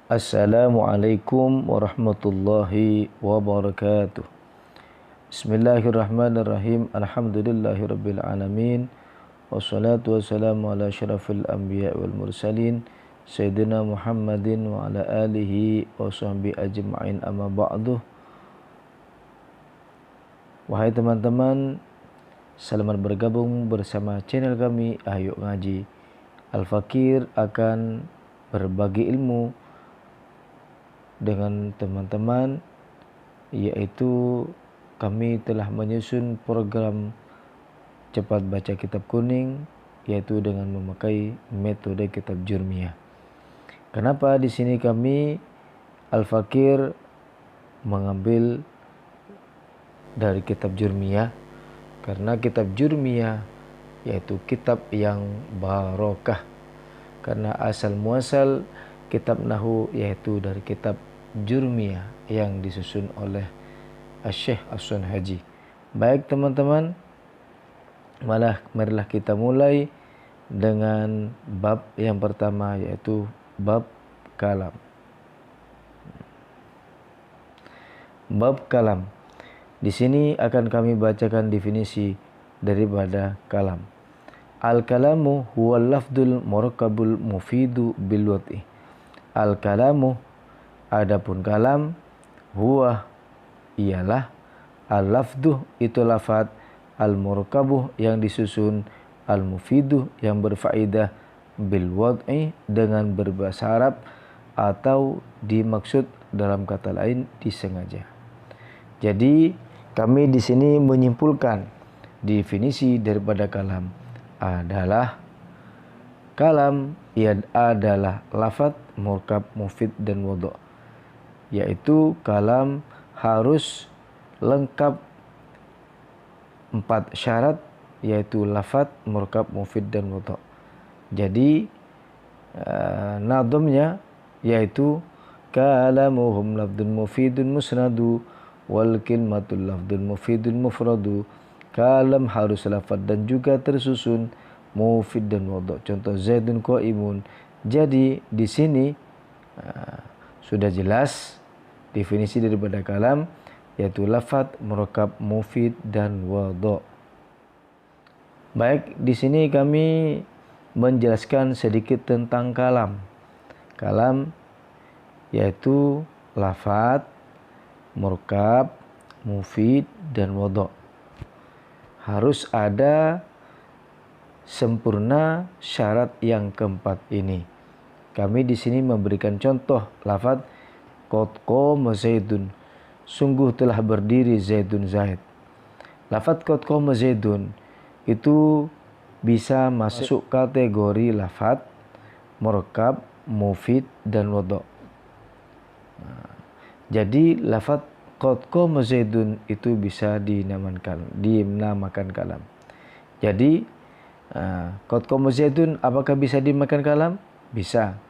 Assalamualaikum warahmatullahi wabarakatuh. Bismillahirrahmanirrahim. Alhamdulillahirabbil alamin. Wassalatu wassalamu ala asyrafil anbiya wal mursalin sayyidina Muhammadin wa ala alihi wa sahbihi ajma'in, amma ba'du. Wahai teman-teman, selamat bergabung bersama channel kami Ayo Ngaji. Al-Fakir akan berbagi ilmu dengan teman-teman, yaitu kami telah menyusun program cepat baca kitab kuning, yaitu dengan memakai metode kitab Jurmiyah. Kenapa di sini kami Al-Fakir mengambil dari kitab Jurmiyah? Karena kitab Jurmiyah yaitu kitab yang barokah, karena asal muasal kitab Nahwu yaitu dari kitab Jurmiyah yang disusun oleh Syekh As-Sunhaji. Baik teman-teman, marilah kita mulai dengan bab yang pertama, yaitu bab kalam. Bab kalam. Di sini akan kami bacakan definisi daripada kalam. Al-kalamu huwa lafdul murakkabul mufidu bil wad'i. Al-kalamu, adapun kalam, huwa ialah, al-lafduh itu lafad, al-murakabuh yang disusun, al-mufiduh yang berfaedah, bil wad'i dengan berbahasa Arab, atau dimaksud dalam kata lain disengaja. Jadi kami di sini menyimpulkan definisi daripada kalam adalah kalam ia adalah lafad, murkab, mufid dan wadu'. Yaitu kalam harus lengkap 4 syarat, yaitu lafad, murkab, mufid dan wadu'. Jadi nadamnya yaitu kalamuhum lafdun mufidun musnadu wal kilmatul lafdun mufidun mufradu. Kalam harus lafad dan juga tersusun, mufid dan wadu'. Contoh Zaidun qaimun. Jadi di sini sudah jelas definisi daripada kalam, yaitu lafad, murakkab, mufid dan wadu'. Baik, di sini kami menjelaskan sedikit tentang kalam. Kalam yaitu lafad, murakkab, mufid dan wadu'. Harus ada sempurna syarat yang keempat ini. Kami di sini memberikan contoh lafaz qad qama Zaidun, sungguh telah berdiri Zaidun Zaid. Lafaz qad qama Zaidun itu bisa masuk kategori lafaz, murakkab, mufid dan wadu'. Jadi lafaz qad qama Zaidun itu bisa dinamakan kalam. Jadi qad qama Zaidun apakah bisa dinamakan kalam? Bisa.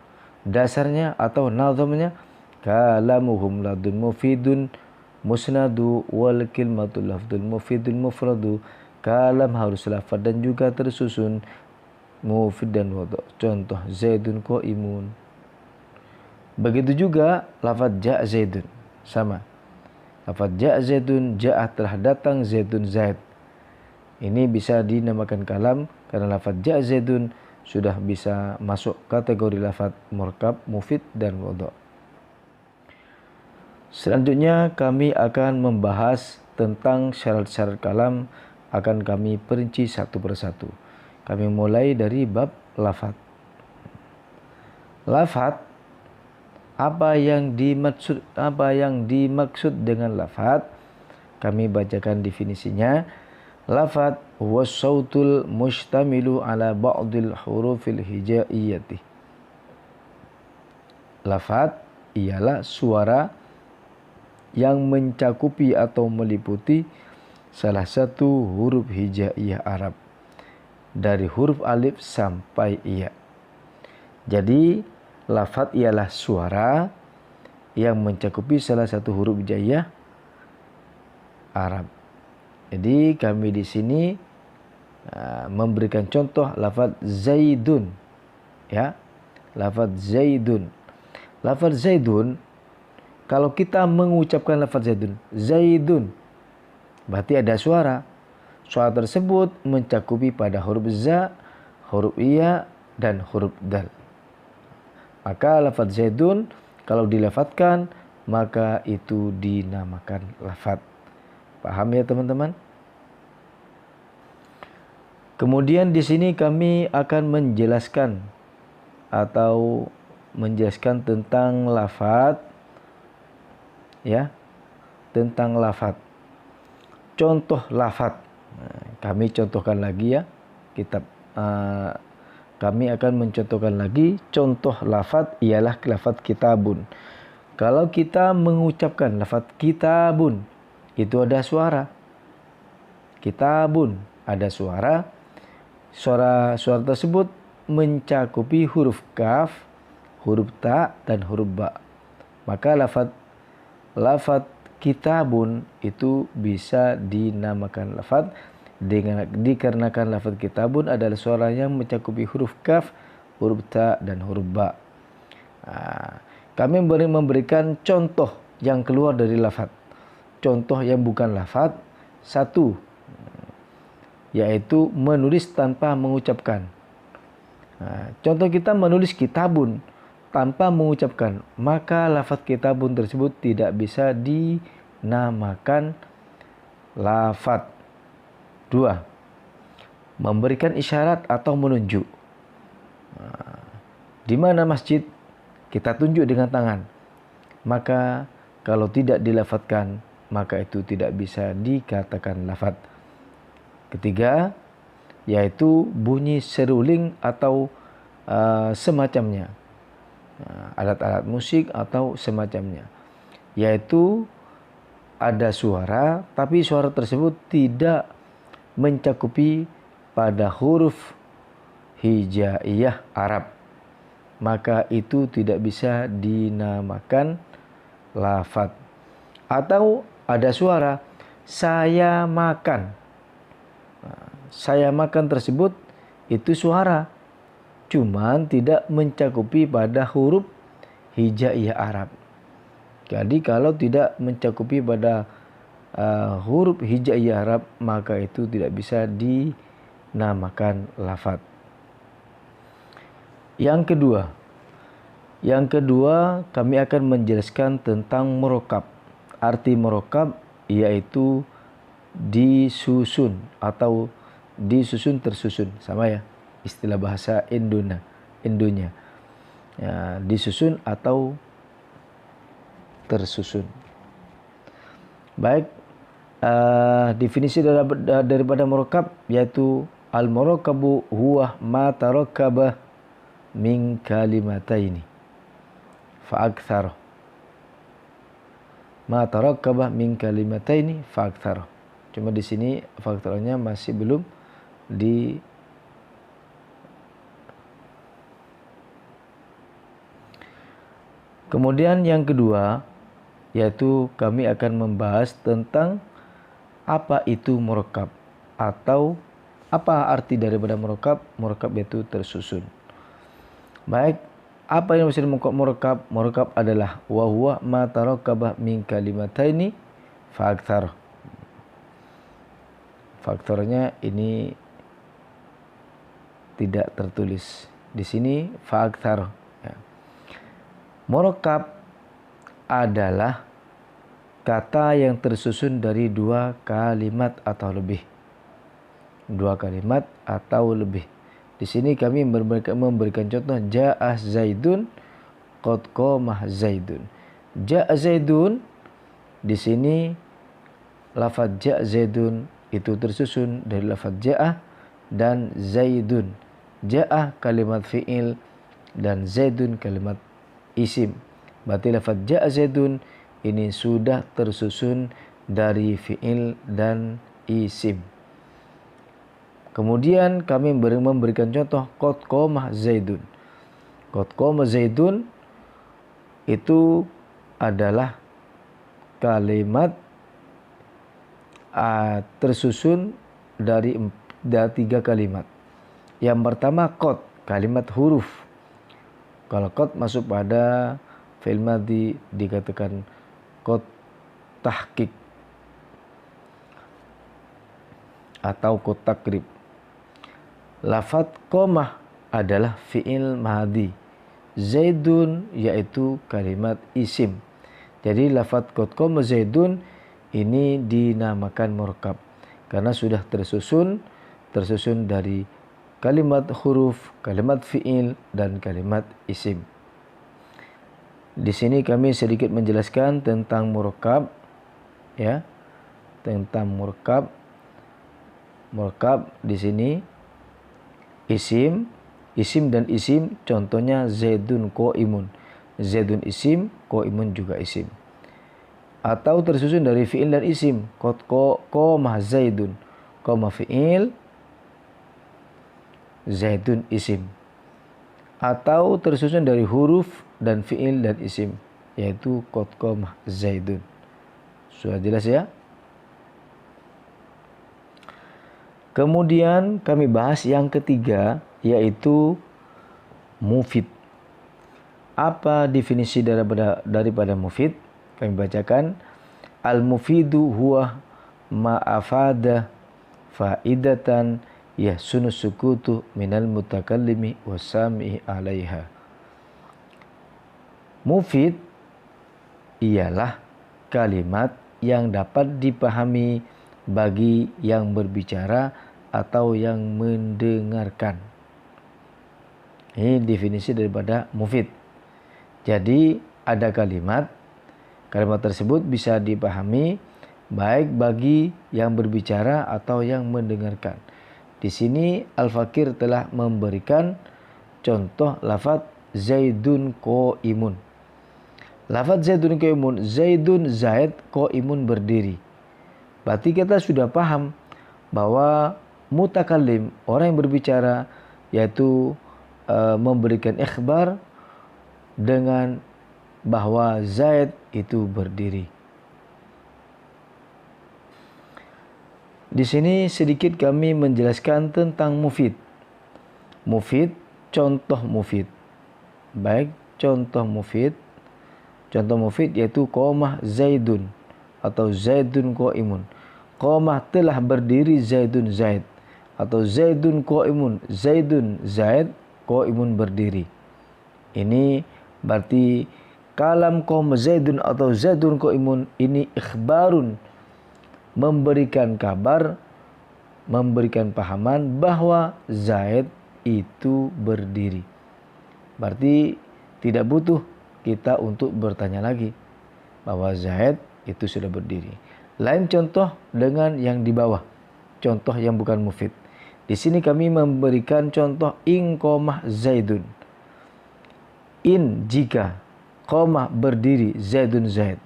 Dasarnya atau nazamnya kalamuhum lafdun mufidun musnadu wal kilmatul lafdul mufidun mufradu. Kalam harus lafad dan juga tersusun, mufid dan wadu'. Contoh Zaidun qaimun. Begitu juga lafad ja' Zaidun, sama. Lafad ja' Zaidun, ja'ah telah datang Zaidun Zaid. Ini bisa dinamakan kalam karena lafad ja' Zaidun sudah bisa masuk kategori lafad, murakkab, mufid dan wadu'. Selanjutnya kami akan membahas tentang syarat-syarat kalam, akan kami perinci satu persatu. Kami mulai dari bab lafad. Lafad, apa yang dimaksud dengan lafad? Kami bacakan definisinya. Lafad huwa sautul mustamilu ala ba'dil hurufil hijaiyati. Lafad ialah suara yang mencakupi atau meliputi salah satu huruf hijaiyah Arab, dari huruf alif sampai iya. Jadi lafad ialah suara yang mencakupi salah satu huruf hijaiyah Arab. Jadi kami di sini memberikan contoh lafaz Zaidun, ya, lafaz Zaidun. Lafaz Zaidun, kalau kita mengucapkan lafaz Zaidun, Zaidun, berarti ada suara. Suara tersebut mencakupi pada huruf za, huruf iya, dan huruf dal. Maka lafaz Zaidun kalau dilafadzkan maka itu dinamakan lafaz. Paham ya teman-teman? Kemudian di sini kami akan menjelaskan tentang lafaz, ya, tentang lafaz. Contoh lafaz. Kami contohkan lagi ya, kami akan mencontohkan lagi contoh lafaz ialah lafaz kitabun. Kalau kita mengucapkan lafaz kitabun, itu ada suara. Kitabun ada suara. Suara tersebut mencakupi huruf kaf, huruf ta, dan huruf ba. Maka lafaz kitabun itu bisa dinamakan lafaz dikarenakan lafaz kitabun adalah suara yang mencakupi huruf kaf, huruf ta, dan huruf ba. Kami memberikan contoh yang keluar dari lafaz. Contoh yang bukan lafaz, satu, yaitu menulis tanpa mengucapkan. Contoh kita menulis kitabun tanpa mengucapkan, maka lafaz kitabun tersebut tidak bisa dinamakan lafaz. 2. Memberikan isyarat atau menunjuk. Di mana masjid? Kita tunjuk dengan tangan. Maka kalau tidak dilafadzkan, maka itu tidak bisa dikatakan lafaz. Ketiga, yaitu bunyi seruling atau semacamnya. Alat-alat musik atau semacamnya. Yaitu ada suara, tapi suara tersebut tidak mencakupi pada huruf hijaiyah Arab. Maka itu tidak bisa dinamakan lafaz. Atau ada suara, saya makan. Saya makan tersebut itu suara, cuman tidak mencakupi pada huruf hijaiyah Arab. Jadi kalau tidak mencakupi pada huruf hijaiyah Arab, maka itu tidak bisa dinamakan lafaz. Yang kedua kami akan menjelaskan tentang murokab. Arti murokab yaitu disusun atau disusun tersusun, sama ya, istilah bahasa Indonya. Ya, disusun atau tersusun. Baik, definisi daripada murokab yaitu al-murakabu huwa ma tarakkaba min kalimataini fa'aktsara. Ma tarakkaba min kalimataini fa'aktsara. Cuma di sini faktornya masih belum di Kemudian yang kedua yaitu kami akan membahas tentang apa itu murokab atau apa arti daripada murokab. Murokab yaitu tersusun. Baik, apa yang maksud murokab? Murokab adalah wa huwa ma tarakkaba min kalimataini fa'aktsara. Faktornya ini tidak tertulis di sini, fa'aktsara. Ya. Murokab adalah kata yang tersusun dari dua kalimat atau lebih. Dua kalimat atau lebih. Di sini kami memberikan contoh ja'ah Zaidun, qad qamah Zaidun. Ja'a Zaidun, di sini lafaz ja'a Zaidun itu tersusun dari lafaz ja'ah dan Zaidun. Ja'ah kalimat fi'il dan Zaidun kalimat isim. Berarti lafaz ja'a Zaidun ini sudah tersusun dari fi'il dan isim. Kemudian kami memberikan contoh qad qamah Zaidun. Qad qamah Zaidun itu adalah kalimat tersusun dari tiga kalimat. Yang pertama qad, kalimat huruf. Kalau qad masuk pada fi'il madhi dikatakan qad tahqiq atau qad takrib. Lafadz qomah adalah fi'il madhi. Zaidun yaitu kalimat isim. Jadi lafadz qad qoma Zaidun ini dinamakan murakkab karena sudah tersusun dari kalimat huruf, kalimat fi'il dan kalimat isim. Di sini kami sedikit menjelaskan tentang murakkab, ya. Tentang murakkab. Murakkab di sini isim dan isim, contohnya Zaidun qaimun. Zaidun isim, qaimun juga isim. Atau tersusun dari fi'il dan isim. Qad qama Zaidun. Qama fi'il, Zaidun isim. Atau tersusun dari huruf dan fi'il dan isim, yaitu qad qama Zaidun. Sudah jelas ya? Kemudian kami bahas yang ketiga, yaitu mufid. Apa definisi daripada mufid? Kami bacakan. Al-mufidu huwa ma'afada faidatan yahsunu sukutu minal mutakallimi wasami'i alaiha. Mufid ialah kalimat yang dapat dipahami bagi yang berbicara atau yang mendengarkan. Ini definisi daripada mufid. Jadi ada kalimat tersebut bisa dipahami baik bagi yang berbicara atau yang mendengarkan. Di sini Al-Fakir telah memberikan contoh lafadz Zaidun qaimun. Lafadz Zaidun qaimun, Zaidun Zaid, qaimun berdiri. Berarti kita sudah paham bahwa mutakallim, orang yang berbicara, yaitu memberikan ikhbar dengan bahwa Zaid itu berdiri. Di sini sedikit kami menjelaskan tentang mufid. Mufid, contoh mufid. Baik, contoh mufid. Contoh mufid yaitu qomah Zaidun atau Zaidun qaimun. Qomah telah berdiri Zaidun Zaid, atau Zaidun qaimun, Zaidun Zaid, qaimun berdiri. Ini berarti kalam qoma Zaidun atau Zaidun qaimun ini ikhbarun, memberikan kabar, memberikan pahaman bahwa Zaid itu berdiri. Berarti tidak butuh kita untuk bertanya lagi bahwa Zaid itu sudah berdiri. Lain contoh dengan yang di bawah, contoh yang bukan mufid. Di sini kami memberikan contoh in qomah Zaidun. In jika, qomah berdiri Zaidun Zaid.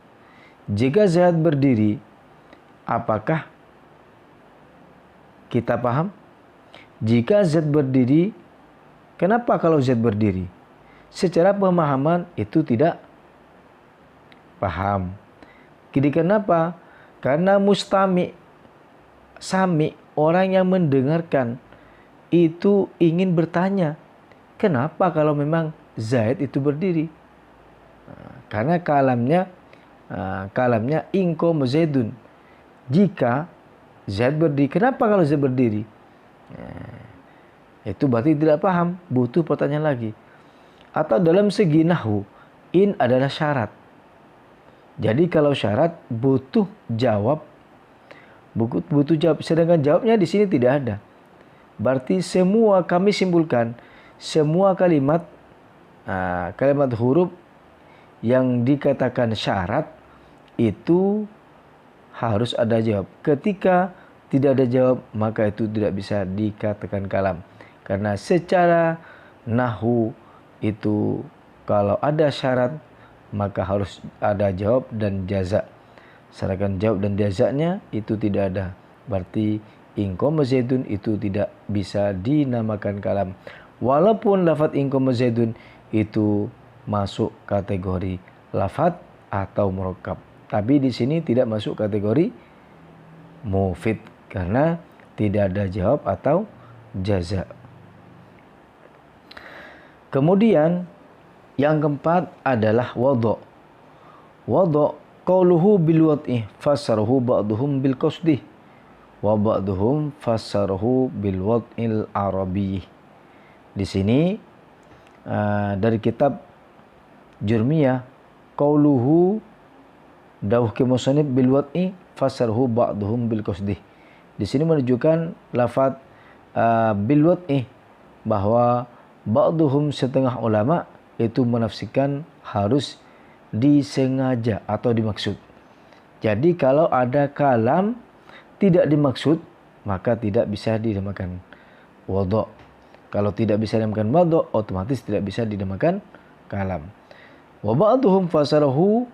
Jika Zaid berdiri, apakah kita paham? Jika Zaid berdiri, kenapa kalau Zaid berdiri? Secara pemahaman itu tidak paham. Jadi kenapa? Karena mustami, sami, orang yang mendengarkan itu ingin bertanya, kenapa kalau memang Zaid itu berdiri? Karena kalamnya in qoma Zaidun. Jika Zaid berdiri, kenapa kalau Zaid berdiri? Itu berarti tidak paham, butuh pertanyaan lagi. Atau dalam segi nahwu, in adalah syarat. Jadi kalau syarat butuh jawab, sedangkan jawabnya di sini tidak ada. Berarti semua kami simpulkan, semua kalimat huruf yang dikatakan syarat itu harus ada jawab. Ketika tidak ada jawab, maka itu tidak bisa dikatakan kalam. Karena secara nahwu itu kalau ada syarat maka harus ada jawab dan jaza. Sedangkan jawab dan jazanya itu tidak ada. Berarti in qoma Zaidun itu tidak bisa dinamakan kalam. Walaupun lafadz in qoma Zaidun itu masuk kategori lafadz atau murakkab. Tapi di sini tidak masuk kategori mufid karena tidak ada jawab atau jaza. Kemudian Yang keempat adalah wadhu. Wadhu qauluhu bil wad'i fassarahu ba'duhum bil qasdi wa ba'duhum fassarahu bil wad'il arabi. Di sini dari kitab Jurmiyah, qauluhu dawuh ke musannif bil wad'i fassarahu ba'duhum bil qasdi. Di sini menunjukkan lafaz bil wad'i, bahwa ba'duhum setengah ulama itu menafsirkan harus disengaja atau dimaksud. Jadi kalau ada kalam tidak dimaksud, maka tidak bisa dinamakan wadhu. Kalau tidak bisa dinamakan wadhu, otomatis tidak bisa dinamakan kalam. Wa ba'duhum fasarahu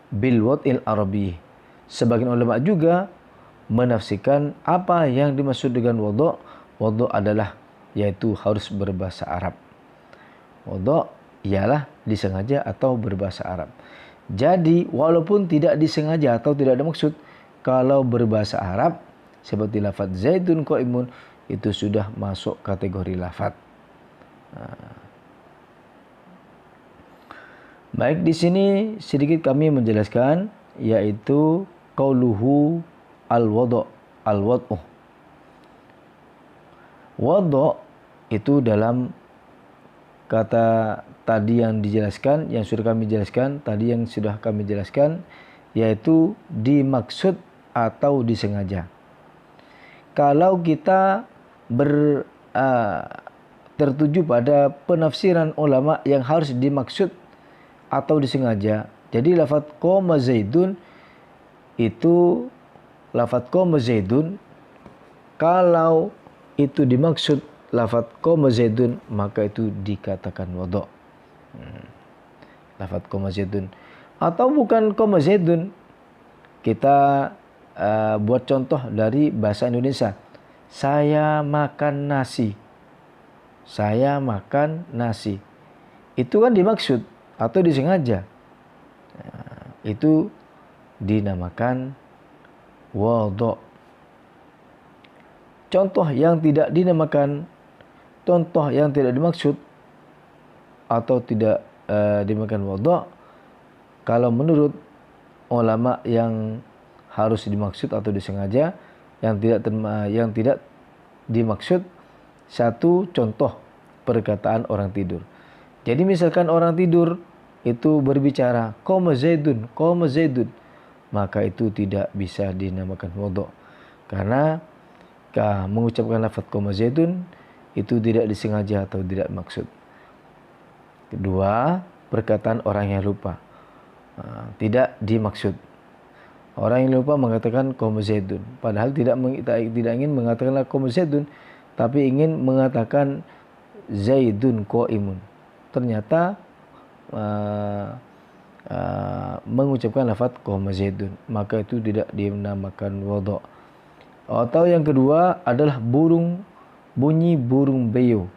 bil wad'il arabi. Sebagian ulama juga menafsirkan apa yang dimaksud dengan wadhu. Wadhu adalah yaitu harus berbahasa Arab. Wadhu ialah disengaja atau berbahasa Arab. Jadi walaupun tidak disengaja atau tidak ada maksud, kalau berbahasa Arab seperti lafaz Zaidun qaimun itu sudah masuk kategori lafaz. Baik, di sini sedikit kami menjelaskan, yaitu qauluhu al-wadhu. Wadhu itu dalam kata tadi yang dijelaskan, yang sudah kami jelaskan, yaitu dimaksud atau disengaja. Kalau kita tertuju pada penafsiran ulama yang harus dimaksud atau disengaja, jadi lafaz qoma zaidun itu kalau itu dimaksud lafaz qoma zaidun, maka itu dikatakan wadhu. Lafaz qoma zaidun atau bukan qoma zaidun, kita buat contoh dari bahasa Indonesia. Saya makan nasi. Itu kan dimaksud atau disengaja. Itu dinamakan wadhu. Contoh yang tidak dimaksud atau tidak dinamakan wadhu, kalau menurut ulama yang harus dimaksud atau disengaja, yang tidak dimaksud, satu contoh perkataan orang tidur. Jadi misalkan orang tidur itu berbicara qoma zaidun, maka itu tidak bisa dinamakan wadhu, karena mengucapkan lafaz qoma zaidun itu tidak disengaja atau tidak maksud. Kedua, perkataan orang yang lupa, tidak dimaksud. Orang yang lupa mengatakan qoma zaidun, padahal tidak ingin mengatakan qoma zaidun, tapi ingin mengatakan zaidun qaimun. Ternyata mengucapkan lafaz qoma zaidun, maka itu tidak dinamakan wadhu. Atau yang kedua adalah bunyi burung beo.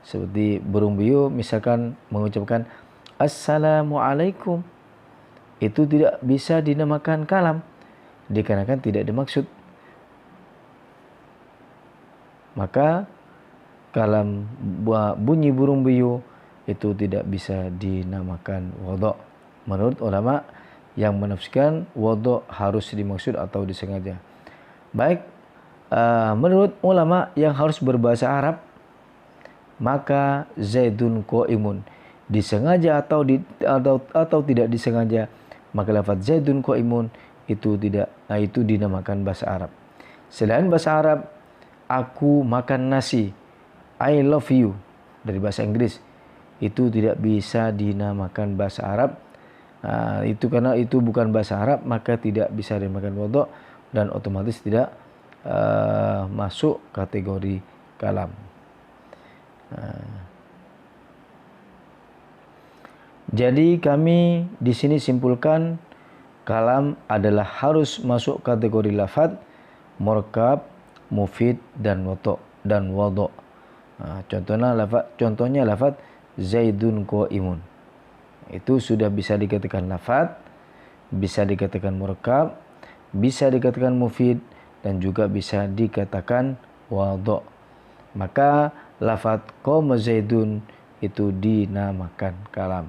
Seperti burung beo misalkan mengucapkan assalamualaikum, itu tidak bisa dinamakan kalam dikarenakan tidak dimaksud. Maka kalam bunyi burung beo itu tidak bisa dinamakan wadhu. Menurut ulama yang menafsirkan wadhu harus dimaksud atau disengaja. Baik, menurut ulama yang harus berbahasa Arab, maka zaidun qaimun disengaja atau tidak disengaja, maka lafaz zaidun qaimun itu dinamakan bahasa Arab. Selain bahasa Arab, aku makan nasi, I love you, dari bahasa Inggris, itu tidak bisa dinamakan bahasa Arab. Itu karena itu bukan bahasa Arab, maka tidak bisa dinamakan wadhu dan otomatis tidak masuk kategori kalam. Jadi kami di sini simpulkan kalam adalah harus masuk kategori lafaz murakkab, mufid dan wadhu. Contohnya lafaz zaidun qaimun. Itu sudah bisa dikatakan lafaz, bisa dikatakan murakkab, bisa dikatakan mufid, dan juga bisa dikatakan wadhu. Maka lafadz qoma Zaidun itu dinamakan kalam.